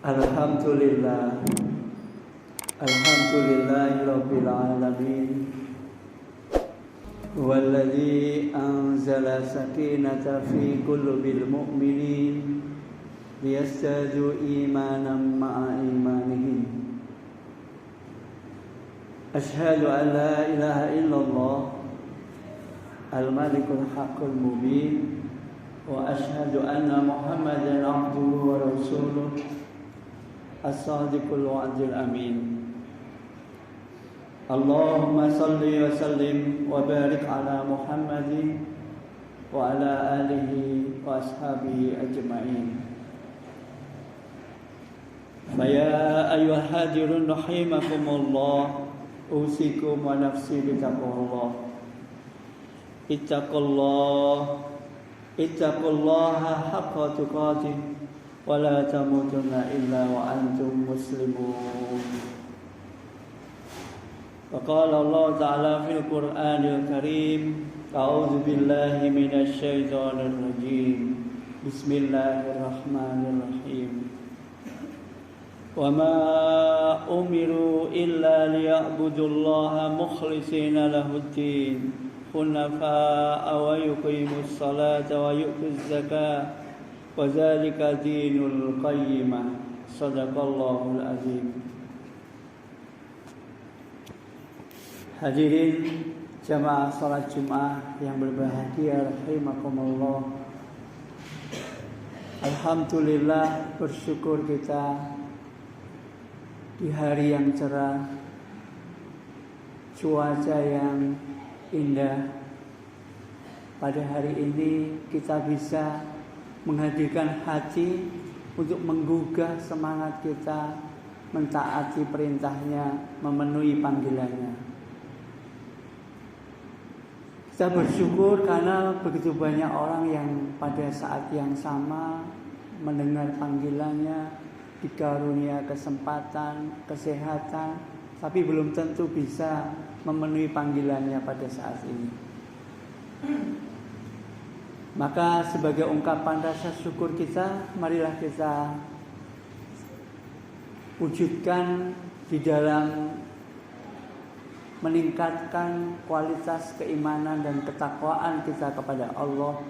Alhamdulillah, Alhamdulillahirabbil alamin. Walladzi anzala sakinata fi qulubil mu'minin liyazdadu imanan ma'a imanihim. Asyhadu an la ilaha illallah al-malikul haqqul mubin wa asyhadu anna Muhammadan abduhu wa rasuluh as-sadiqul wa'dil amin. Allahumma salli wa sallim wa barik ala Muhammadin wa ala alihi wa ashabihi ajma'in. Faya ayyuhal hadirun rahimakumullah, usikum wa nafsi bitaqwallah. Ittaqullaha haqqa tuqatih wa la tamutunna illa wa antum muslimun. وقال الله تعالى في القرآن الكريم أعوذ بالله من الشيطان الرجيم بسم الله الرحمن الرحيم وما أمروا إلا ليعبدوا الله مخلصين له الدين حنفاء ويقيموا الصلاة ويؤتوا الزكاة وذلك دين القيمة صدق الله العظيم. Hadirin jamaah salat Jumat yang berbahagia rahimakumullah. Alhamdulillah, bersyukur kita di hari yang cerah, cuaca yang indah. Pada hari ini kita bisa menghadirkan hati untuk menggugah semangat kita mentaati perintahnya, memenuhi panggilannya. Kita bersyukur karena begitu banyak orang yang pada saat yang sama mendengar panggilannya, dikarunia kesempatan, kesehatan, tapi belum tentu bisa memenuhi panggilannya pada saat ini. Maka sebagai ungkapan rasa syukur kita, marilah kita wujudkan di dalam meningkatkan kualitas keimanan dan ketakwaan kita kepada Allah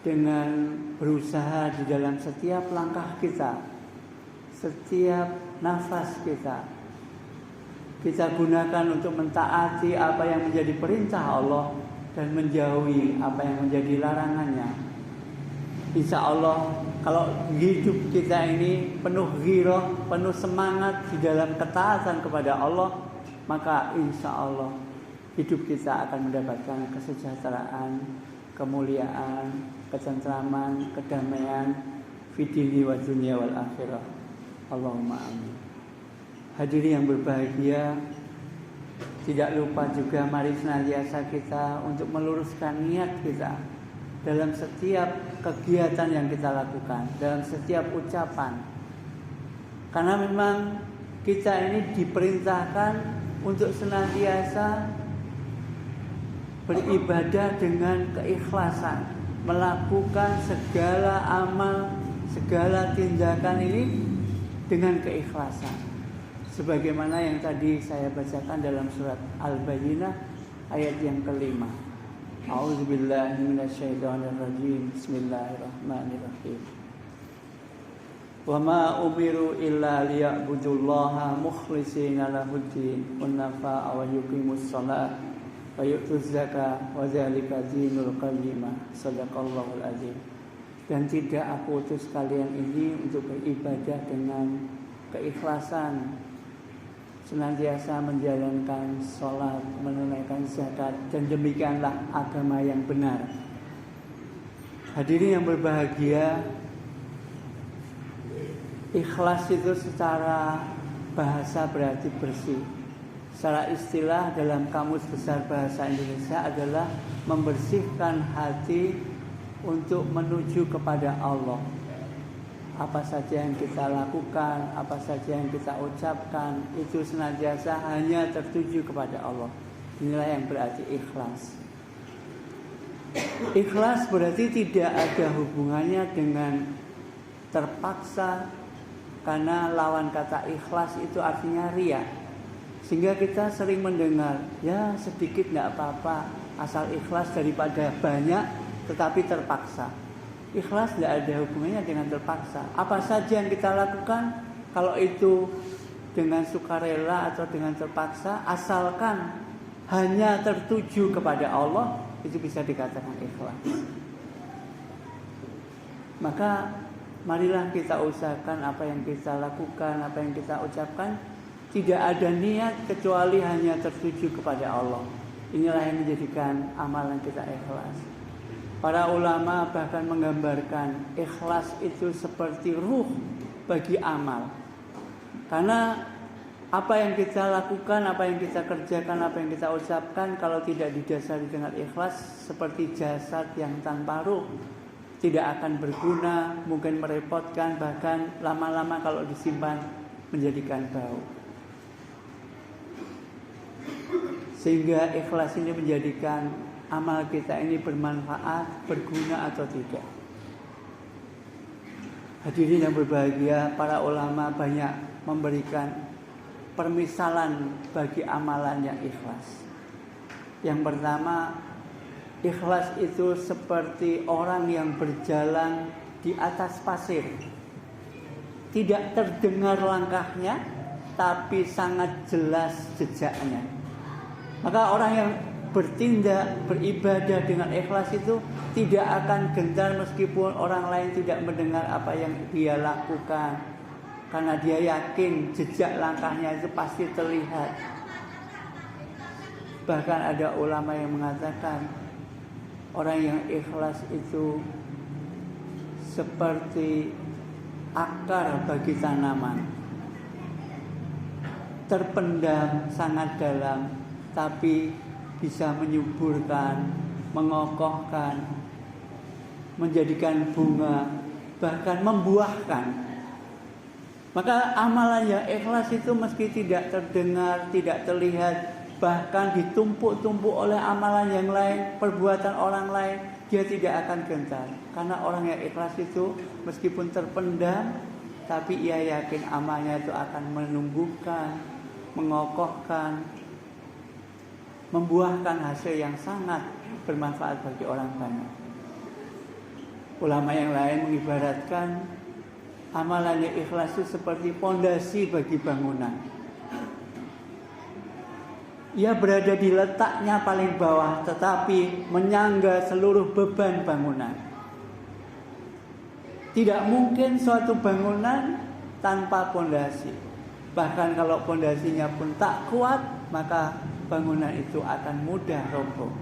dengan berusaha di dalam setiap langkah kita, setiap nafas kita gunakan untuk mentaati apa yang menjadi perintah Allah dan menjauhi apa yang menjadi larangannya. Insya Allah kalau hidup kita ini penuh ghirah, penuh semangat di dalam ketaatan kepada Allah, maka insya Allah hidup kita akan mendapatkan kesejahteraan, kemuliaan, ketentraman, kedamaian fi dini wa dunya wal akhirah. Allahumma amin. Hadirin yang berbahagia, tidak lupa juga mari senantiasa kita untuk meluruskan niat kita dalam setiap kegiatan yang kita lakukan, dalam setiap ucapan. Karena memang kita ini diperintahkan untuk senantiasa beribadah dengan keikhlasan, melakukan segala amal, segala tindakan ini dengan keikhlasan. Sebagaimana yang tadi saya bacakan dalam surat Al-Bayyinah ayat yang kelima. A'udzubillahi minasyaitonirrajim. Bismillahirrahmanirrahim. Wa ma umiru illa liya'budullaha mukhlishina lahuddin hunafa wa yuqimus shalah wa yu'tuz zakah wa dzalika dinul qayyimah. Shadaqallahul azim. Dan tidak aku utus kalian ini untuk beribadah dengan keikhlasan, senantiasa menjalankan sholat, menunaikan zakat, dan demikianlah agama yang benar. Hadirin yang berbahagia, ikhlas itu secara bahasa berarti bersih. Secara istilah dalam Kamus Besar Bahasa Indonesia adalah membersihkan hati untuk menuju kepada Allah. Apa saja yang kita lakukan, apa saja yang kita ucapkan, itu senantiasa hanya tertuju kepada Allah. Inilah yang berarti ikhlas. Ikhlas berarti tidak ada hubungannya dengan terpaksa, Karena lawan kata ikhlas itu artinya riya. Sehingga kita sering mendengar, ya sedikit tidak apa-apa, asal ikhlas daripada banyak tetapi terpaksa. Ikhlas tidak ada hubungannya dengan terpaksa. Apa saja yang kita lakukan, kalau itu dengan sukarela atau dengan terpaksa, asalkan hanya tertuju kepada Allah, itu bisa dikatakan ikhlas. Maka marilah kita usahakan apa yang kita lakukan, apa yang kita ucapkan, tidak ada niat kecuali hanya tertuju kepada Allah. Inilah yang menjadikan amalan kita ikhlas. Para ulama bahkan menggambarkan ikhlas itu seperti ruh bagi amal. Karena apa yang kita lakukan, apa yang kita kerjakan, apa yang kita ucapkan, kalau tidak didasari dengan ikhlas, seperti jasad yang tanpa ruh, tidak akan berguna, mungkin merepotkan, bahkan lama-lama kalau disimpan menjadikan bau. Sehingga ikhlas ini menjadikan amal kita ini bermanfaat, berguna atau tidak. Hadirin yang berbahagia, para ulama banyak memberikan permisalan bagi amalan yang ikhlas. Yang pertama, ikhlas itu seperti orang yang berjalan di atas pasir. Tidak terdengar langkahnya, tapi sangat jelas jejaknya. Maka orang yang bertindak, beribadah dengan ikhlas itu tidak akan gentar meskipun orang lain tidak mendengar apa yang dia lakukan. Karena dia yakin jejak langkahnya itu pasti terlihat. Bahkan ada ulama yang mengatakan orang yang ikhlas itu seperti akar bagi tanaman, terpendam sangat dalam, tapi bisa menyuburkan, mengokohkan, menjadikan bunga, bahkan membuahkan. Maka amalan yang ikhlas itu meski tidak terdengar, tidak terlihat, bahkan ditumpuk-tumpuk oleh amalan yang lain, perbuatan orang lain, dia tidak akan gentar. Karena orang yang ikhlas itu meskipun terpendam, tapi ia yakin amalnya itu akan menumbuhkan, mengokohkan, membuahkan hasil yang sangat bermanfaat bagi orang banyak. Ulama yang lain mengibaratkan amalan yang ikhlas itu seperti pondasi bagi bangunan. Ia berada di letaknya paling bawah, tetapi menyangga seluruh beban bangunan. Tidak mungkin suatu bangunan tanpa pondasi. Bahkan kalau pondasinya pun tak kuat, maka bangunan itu akan mudah roboh.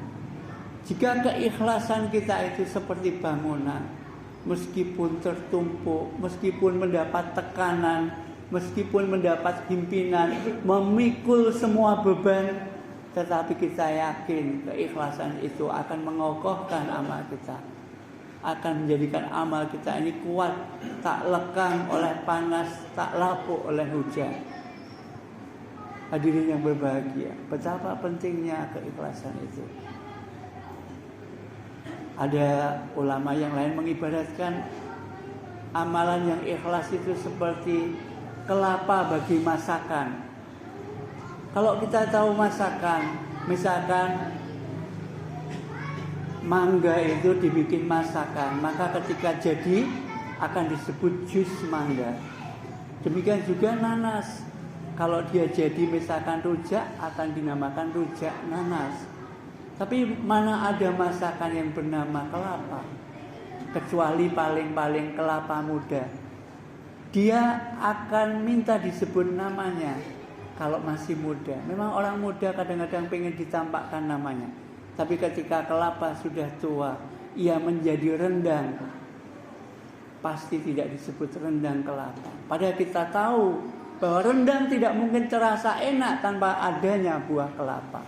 Jika keikhlasan kita itu seperti bangunan, meskipun tertumpuk, meskipun mendapat tekanan, meskipun mendapat himpinan, memikul semua beban, tetapi kita yakin keikhlasan itu akan mengokohkan amal kita, akan menjadikan amal kita ini kuat, tak lekang oleh panas, tak lapuk oleh hujan. Hadirin yang berbahagia, betapa pentingnya keikhlasan itu. Ada ulama yang lain mengibaratkan amalan yang ikhlas itu seperti kelapa bagi masakan. Kalau kita tahu masakan, misalkan mangga itu dibikin masakan, maka ketika jadi akan disebut jus mangga. Demikian juga nanas. Kalau dia jadi misalkan rujak, akan dinamakan rujak nanas. Tapi mana ada masakan yang bernama kelapa, kecuali paling-paling kelapa muda. Dia akan minta disebut namanya kalau masih muda. Memang orang muda kadang-kadang pengen ditampakkan namanya. Tapi ketika kelapa sudah tua, ia menjadi rendang, pasti tidak disebut rendang kelapa. Padahal kita tahu bahwa rendang tidak mungkin terasa enak tanpa adanya buah kelapa.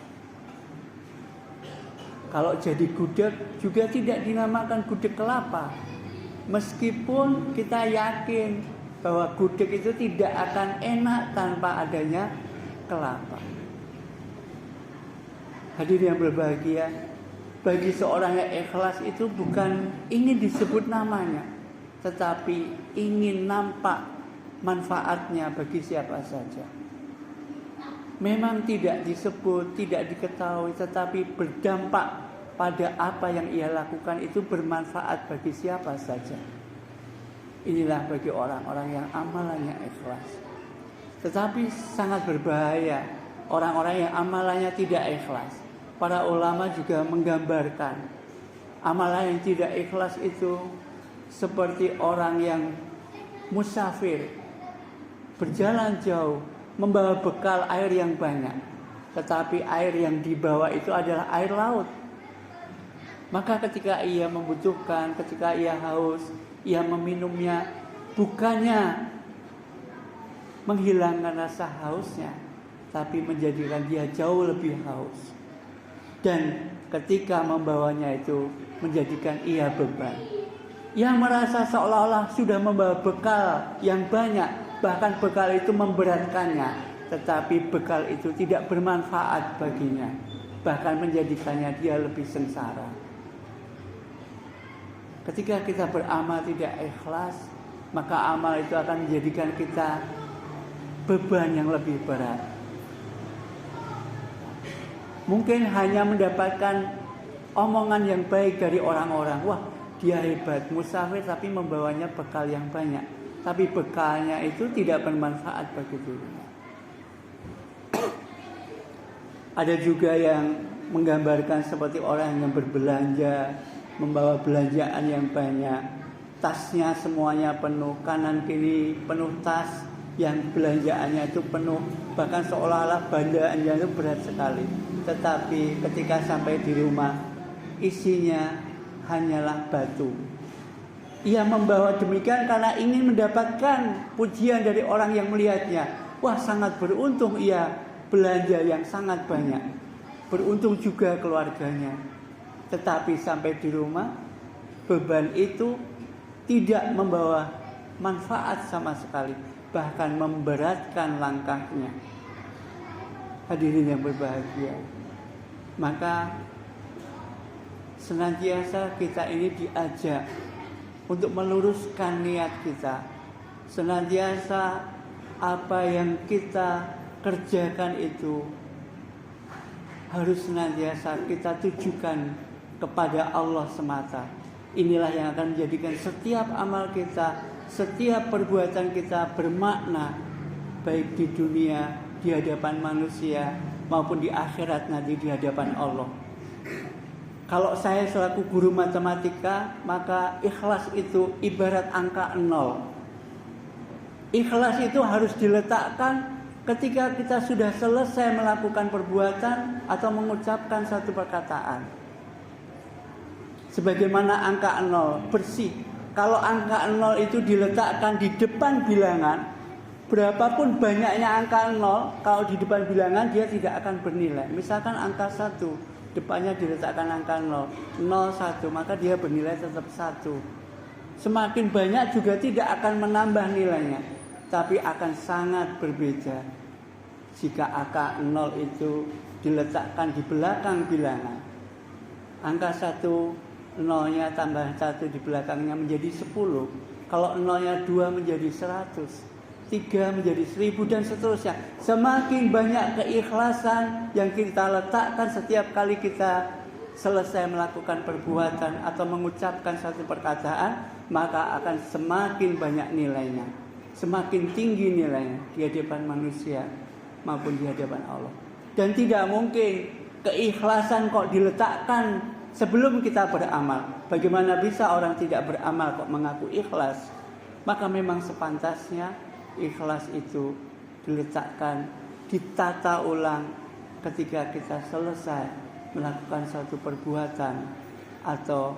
Kalau jadi gudeg juga tidak dinamakan gudeg kelapa. Meskipun kita yakin bahwa gudeg itu tidak akan enak tanpa adanya kelapa. Hadirin yang berbahagia, bagi seorang yang ikhlas itu bukan ingin disebut namanya, tetapi ingin nampak manfaatnya bagi siapa saja. Memang tidak disebut, tidak diketahui, tetapi berdampak pada apa yang ia lakukan itu bermanfaat bagi siapa saja. Inilah bagi orang-orang yang amalannya ikhlas. Tetapi sangat berbahaya orang-orang yang amalannya tidak ikhlas. Para ulama juga menggambarkan amalan yang tidak ikhlas itu seperti orang yang musafir, berjalan jauh, membawa bekal air yang banyak, tetapi air yang dibawa itu adalah air laut. Maka ketika ia membutuhkan, ketika ia haus, ia meminumnya, bukannya menghilangkan rasa hausnya, tapi menjadikan dia jauh lebih haus. Dan ketika membawanya itu menjadikan ia beban. Ia merasa seolah-olah sudah membawa bekal yang banyak, bahkan bekal itu memberatkannya, tetapi bekal itu tidak bermanfaat baginya, bahkan menjadikannya dia lebih sengsara. Ketika kita beramal tidak ikhlas, maka amal itu akan menjadikan kita beban yang lebih berat. Mungkin hanya mendapatkan omongan yang baik dari orang-orang. Wah, dia hebat, musafir tapi membawanya bekal yang banyak. Tapi bekalnya itu tidak bermanfaat bagi dirinya. Ada juga yang menggambarkan seperti orang yang berbelanja, membawa belanjaan yang banyak. Tasnya semuanya penuh, kanan kiri penuh tas, yang belanjaannya itu penuh. Bahkan seolah-olah belanjaannya itu berat sekali. Tetapi ketika sampai di rumah, isinya hanyalah batu. Ia membawa demikian karena ingin mendapatkan pujian dari orang yang melihatnya. Wah, sangat beruntung ia belanja yang sangat banyak. Beruntung juga keluarganya. Tetapi sampai di rumah, beban itu tidak membawa manfaat sama sekali, bahkan memberatkan langkahnya. Hadirin yang berbahagia, maka senantiasa kita ini diajak untuk meluruskan niat kita. Senantiasa apa yang kita kerjakan itu harus senantiasa kita tujukan kepada Allah semata. Inilah yang akan menjadikan setiap amal kita, setiap perbuatan kita bermakna, baik di dunia, di hadapan manusia, maupun di akhirat nanti di hadapan Allah. Kalau saya selaku guru matematika, maka ikhlas itu ibarat angka 0. Ikhlas itu harus diletakkan ketika kita sudah selesai melakukan perbuatan atau mengucapkan satu perkataan. Sebagaimana angka 0 bersih. Kalau angka 0 itu diletakkan di depan bilangan, berapapun banyaknya angka 0, kalau di depan bilangan dia tidak akan bernilai. Misalkan angka 1, depannya diletakkan angka 0, 1, maka dia bernilai tetap 1. Semakin banyak juga tidak akan menambah nilainya, tapi akan sangat berbeda jika angka 0 itu diletakkan di belakang bilangan. Angka 1, 0-nya tambah 1 di belakangnya menjadi 10. Kalau 0-nya 2 menjadi 100. 3 menjadi 1000 dan seterusnya. Semakin banyak keikhlasan yang kita letakkan setiap kali kita selesai melakukan perbuatan atau mengucapkan satu perkataan, maka akan semakin banyak nilainya, semakin tinggi nilainya di hadapan manusia maupun di hadapan Allah. Dan tidak mungkin keikhlasan kok diletakkan sebelum kita beramal. Bagaimana bisa orang tidak beramal kok mengaku ikhlas? Maka memang sepantasnya ikhlas itu diletakkan, ditata ulang ketika kita selesai melakukan suatu perbuatan atau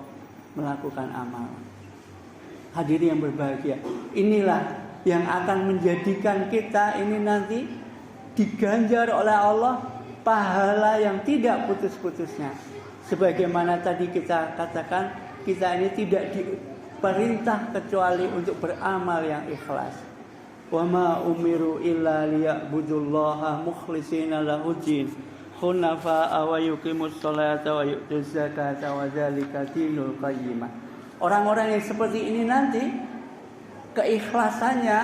melakukan amal. Hadirin yang berbahagia, inilah yang akan menjadikan kita ini nanti diganjar oleh Allah pahala yang tidak putus-putusnya. Sebagaimana tadi kita katakan, kita ini tidak diperintah kecuali untuk beramal yang ikhlas. Wa ma umiru illa liya'budullaha mukhlishina lahud-din hunafa'a wa yuqimus sholata wa yu'tuz zakata wa dzalika dinul qayyimah. Orang-orang yang seperti ini nanti keikhlasannya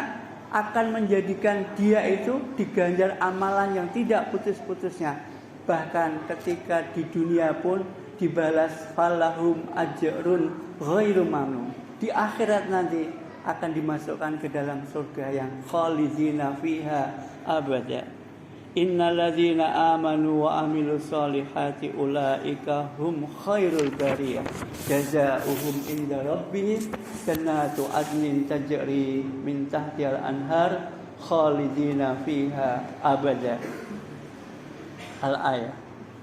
akan menjadikan dia itu diganjar amalan yang tidak putus-putusnya. Bahkan ketika di dunia pun dibalas falahum ajrun ghairu mamnun. Di akhirat nanti akan dimasukkan ke dalam surga yang khalidina fiha abada. Innalladzina amanu wa amilus solihati ulaika hum khairul bariyah jazaohum inda rabbihim jannatu adnin tajri min tahtihal anhar khalidina fiha abada. Al-ayat.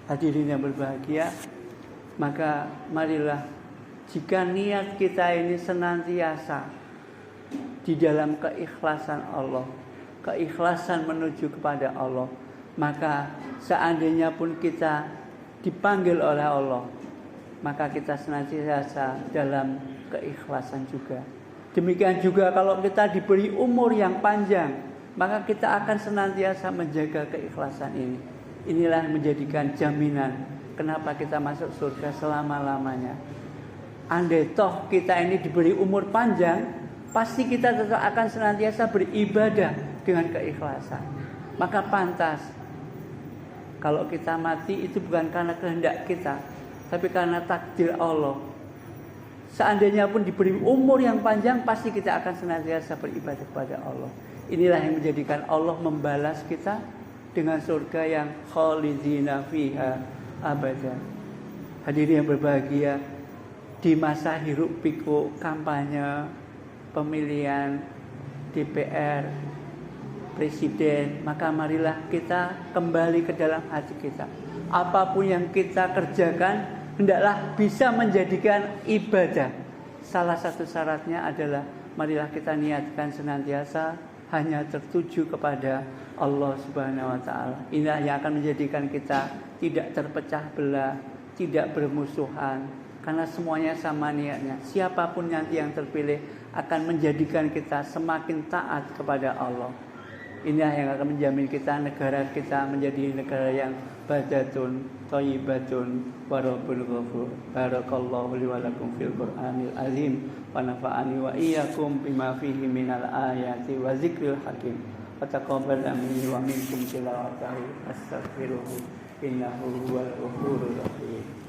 Hadirin yang berbahagia, maka marilah jika niat kita ini senantiasa di dalam keikhlasan Allah, keikhlasan menuju kepada Allah, maka seandainya pun kita dipanggil oleh Allah, maka kita senantiasa dalam keikhlasan juga. Demikian juga kalau kita diberi umur yang panjang, maka kita akan senantiasa menjaga keikhlasan ini. Inilah menjadikan jaminan kenapa kita masuk surga selama-lamanya. Andai toh kita ini diberi umur panjang, pasti kita tetap akan senantiasa beribadah dengan keikhlasan. Maka pantas kalau kita mati itu bukan karena kehendak kita, tapi karena takdir Allah. Seandainya pun diberi umur yang panjang, pasti kita akan senantiasa beribadah kepada Allah. Inilah yang menjadikan Allah membalas kita dengan surga yang khalidina fiha abada. Hadirin yang berbahagia, di masa hiruk pikuk kampanye pemilihan DPR, presiden, maka marilah kita kembali ke dalam hati kita. Apapun yang kita kerjakan, hendaklah bisa menjadikan ibadah. Salah satu syaratnya adalah marilah kita niatkan senantiasa hanya tertuju kepada Allah Subhanahu wa taala. Inilah yang akan menjadikan kita tidak terpecah belah, tidak bermusuhan, karena semuanya sama niatnya. Siapapun nanti yang terpilih akan menjadikan kita semakin taat kepada Allah. Inilah yang akan menjamin kita, negara kita menjadi negara yang badatun, thayyibatun, wa rabbul ghafur. Barakallahu li wa lakum fil Qur'anil azim wa nafa'ani wa iyyakum bima fihi minal ayati wa zikril hakim. Wa taqabbal minni wa minkum tilawatahu astaghfiruhu innahu huwal ghafurur rahim.